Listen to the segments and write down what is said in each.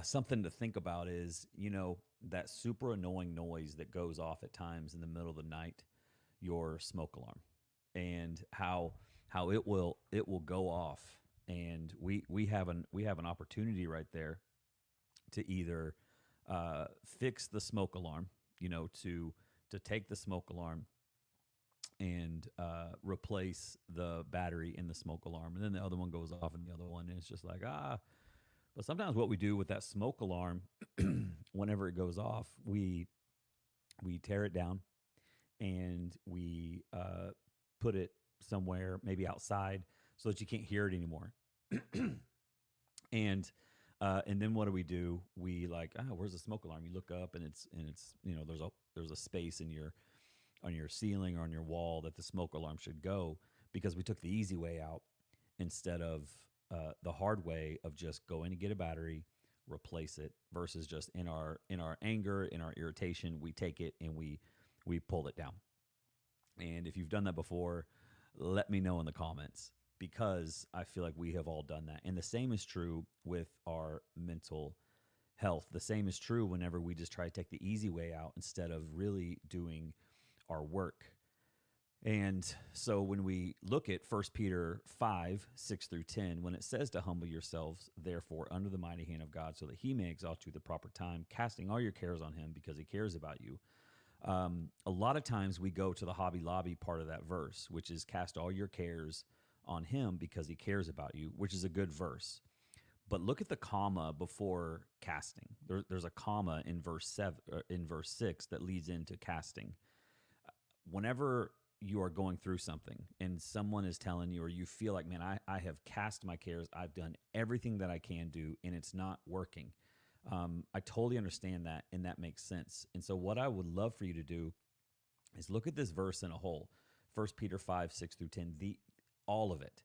something to think about is, that super annoying noise that goes off at times in the middle of the night, your smoke alarm, and how it will go off, and we have an opportunity right there to either fix the smoke alarm, to take the smoke alarm and replace the battery in the smoke alarm, and then the other one goes off, and the other one, and it's just like But sometimes what we do with that smoke alarm, whenever it goes off, we tear it down and we put it somewhere, maybe outside, so that you can't hear it anymore. And then what do we do? We like, where's the smoke alarm? You look up, and it's there's a space in your on your ceiling or on your wall that the smoke alarm should go, because we took the easy way out instead of the hard way of just going to get a battery, replace it, versus just in our anger, in our irritation, we take it and we pull it down. And if you've done that before, let me know in the comments, because I feel like we have all done that. And the same is true with our mental health. The same is true whenever we just try to take the easy way out instead of really doing our work. And so when we look at 1 Peter 5:6 through 10, when it says to humble yourselves, therefore, under the mighty hand of God, so that he may exalt you at the proper time, casting all your cares on him because he cares about you. A lot of times we go to the Hobby Lobby part of that verse, which is cast all your cares on him because he cares about you, which is a good verse. But look at the comma before casting. There's a comma in verse 6 that leads into casting. Whenever you are going through something and someone is telling you, or you feel like, man, I have cast my cares, I've done everything that I can do, and it's not working. I totally understand that, and that makes sense. And so what I would love for you to do is look at this verse in a whole, 1 Peter 5:6 through 10, all of it.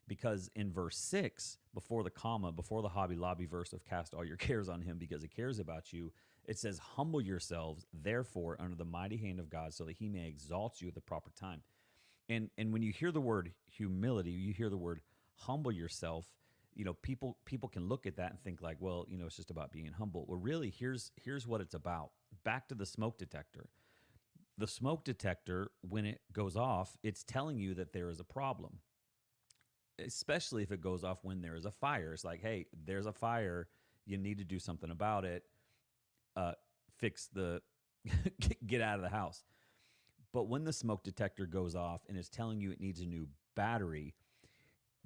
Because in verse 6, before the comma, before the Hobby Lobby verse of cast all your cares on him because he cares about you, it says, humble yourselves, therefore, under the mighty hand of God, so that he may exalt you at the proper time. And when you hear the word humility, you hear the word humble yourself, people can look at that and think like, well, it's just about being humble. Well, really, here's what it's about. Back to the smoke detector. The smoke detector, when it goes off, it's telling you that there is a problem, especially if it goes off when there is a fire. It's like, hey, there's a fire. You need to do something about it. Fix the, get out of the house. But when the smoke detector goes off and is telling you it needs a new battery,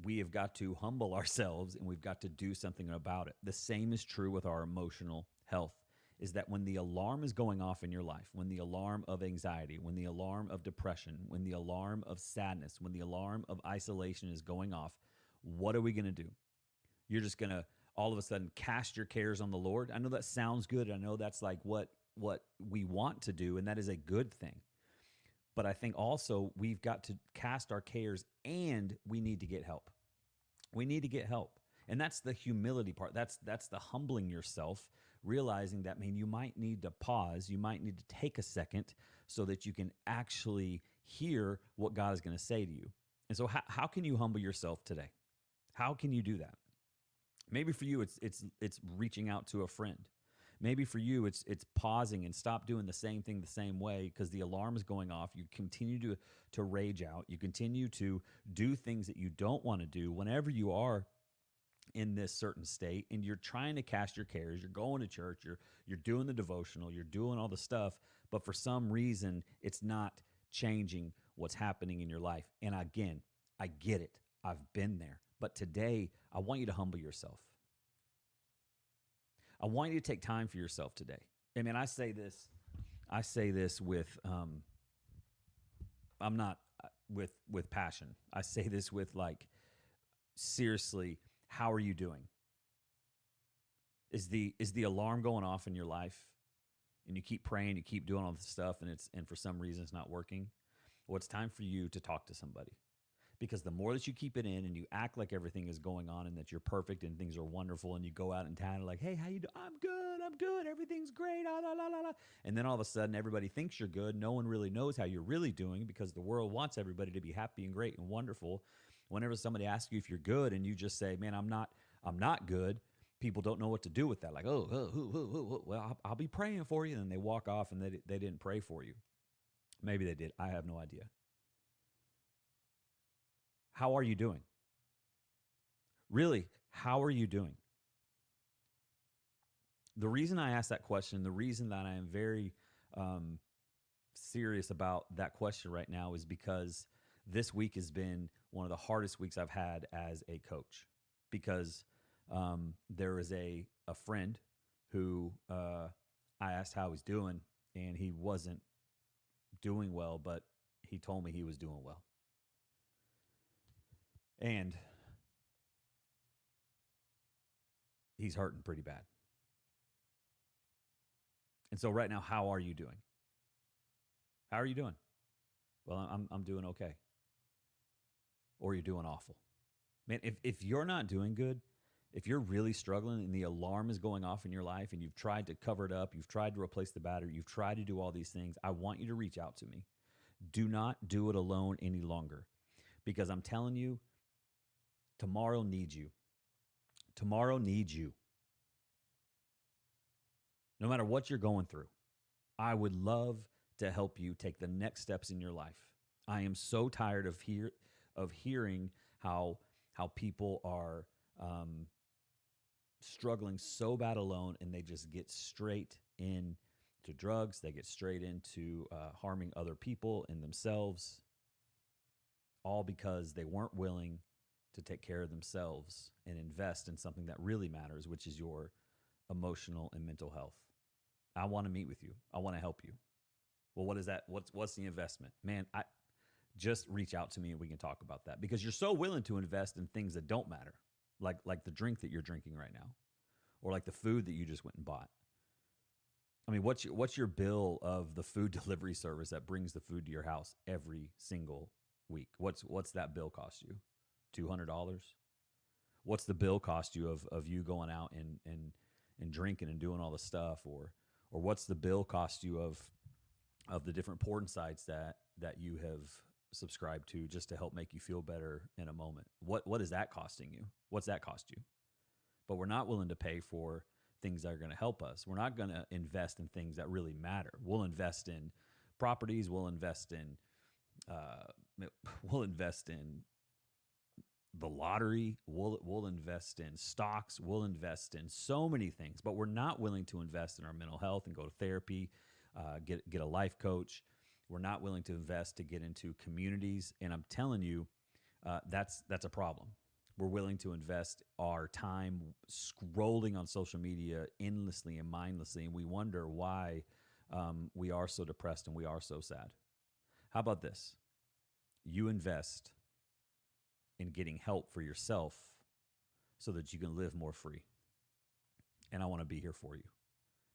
we have got to humble ourselves and we've got to do something about it. The same is true with our emotional health, is that when the alarm is going off in your life, when the alarm of anxiety, when the alarm of depression, when the alarm of sadness, when the alarm of isolation is going off, what are we going to do? You're just going to all of a sudden cast your cares on the Lord. I know that sounds good. I know that's like what we want to do, and that is a good thing. But I think also we've got to cast our cares, and we need to get help. We need to get help. And that's the humility part. That's the humbling yourself, realizing that, man, you might need to pause. You might need to take a second so that you can actually hear what God is going to say to you. And so how can you humble yourself today? How can you do that? Maybe for you, it's reaching out to a friend. Maybe for you, it's pausing and stop doing the same thing the same way because the alarm is going off. You continue to rage out. You continue to do things that you don't want to do whenever you are in this certain state, and you're trying to cast your cares. You're going to church. You're doing the devotional. You're doing all the stuff, but for some reason, it's not changing what's happening in your life. And again, I get it. I've been there. But today, I want you to humble yourself. I want you to take time for yourself today. I mean, I say this with, I'm not with passion. I say this with like, seriously, how are you doing? Is the alarm going off in your life, and you keep praying, you keep doing all this stuff, and for some reason it's not working? Well, it's time for you to talk to somebody. Because the more that you keep it in and you act like everything is going on and that you're perfect and things are wonderful, and you go out in town and like, hey, how you doing? I'm good, everything's great, la, la, la, la. And then all of a sudden everybody thinks you're good. No one really knows how you're really doing, because the world wants everybody to be happy and great and wonderful. Whenever somebody asks you if you're good and you just say, man, I'm not good, people don't know what to do with that. Like, well, I'll be praying for you. And they walk off and they didn't pray for you. Maybe they did. I have no idea. How are you doing? Really, how are you doing? The reason I ask that question, the reason that I am very um, serious about that question right now is because this week has been one of the hardest weeks I've had as a coach. Because there is a friend who I asked how he's doing, and he wasn't doing well, but he told me he was doing well. And he's hurting pretty bad. And so right now, how are you doing? How are you doing? Well, I'm doing okay. Or you're doing awful. Man, if you're not doing good, if you're really struggling and the alarm is going off in your life and you've tried to cover it up, you've tried to replace the battery, you've tried to do all these things, I want you to reach out to me. Do not do it alone any longer, because I'm telling you, tomorrow needs you. Tomorrow needs you. No matter what you're going through, I would love to help you take the next steps in your life. I am so tired of hearing how people are struggling so bad alone, and they just get straight into drugs. They get straight into harming other people and themselves, all because they weren't willing to take care of themselves and invest in something that really matters, which is your emotional and mental health. I want to meet with you. I want to help you. Well, what is that? What's the investment? Man, I just reach out to me and we can talk about that, because you're so willing to invest in things that don't matter, like the drink that you're drinking right now, or like the food that you just went and bought. I mean, what's your bill of the food delivery service that brings the food to your house every single week? What's that bill cost you? $200? What's the bill cost you of you going out and drinking and doing all the stuff, or what's the bill cost you of the different porn sites that you have subscribed to just to help make you feel better in a moment? What is that costing you? What's that cost you? But we're not willing to pay for things that are going to help us. We're not going to invest in things that really matter. We'll invest in properties. Uh, we'll invest in the lottery. We'll invest in stocks. We'll invest in so many things, but we're not willing to invest in our mental health and go to therapy, get a life coach. We're not willing to invest to get into communities, and I'm telling you, that's a problem. We're willing to invest our time scrolling on social media endlessly and mindlessly, and we wonder why we are so depressed and we are so sad. How about this? You invest in getting help for yourself so that you can live more free. And I want to be here for you.